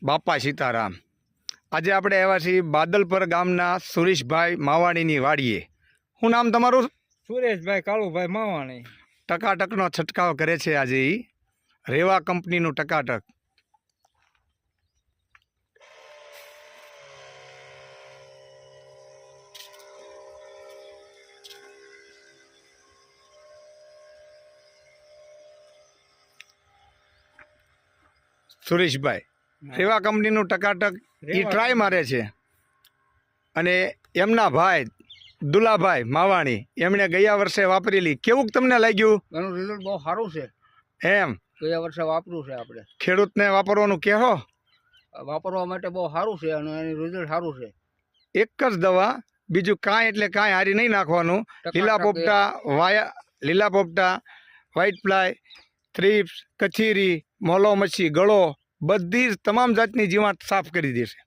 બાપા સીતારામ। આજે આપણે આવ્યા છીએ બાદલપર ગામના સુરેશભાઈ માવાણીની વાડીએ। શું નામ તમારું? સુરેશભાઈ કાળુભાઈ માવાણી। ટકાટકનો છંટકાવ કરે છે આજે ઈ રેવા કંપનીનું ટકાટક। સુરેશભાઈ રેવા કંપનીનું ટકાટક એ ટ્રાય મારે છે અને એમના ભાઈ દુલાભાઈ માવાણી એમણે ગયા વર્ષે વાપરેલી, કેવું તમને લાગ્યું? એનું રિઝલ્ટ બહુ સારું છે। એમ ગયા વર્ષે વાપર્યું છે આપણે। ખેડૂતને વાપરવાનું કહેશો? વાપરવા માટે બહુ સારું છે અને એનું રિઝલ્ટ સારું છે। એક જ દવા, બીજું કાંઈ એટલે કાંઈ હારી નહીં નાખવાનું। લીલા પોપટા, લીલા પોપટા, વ્હાઇટ ફ્લાય, થ્રીપ્સ, કચીરી, મોલો મચ્છી, ગળો, બધી જ તમામ જાતની જીવાત સાફ કરી દેશે।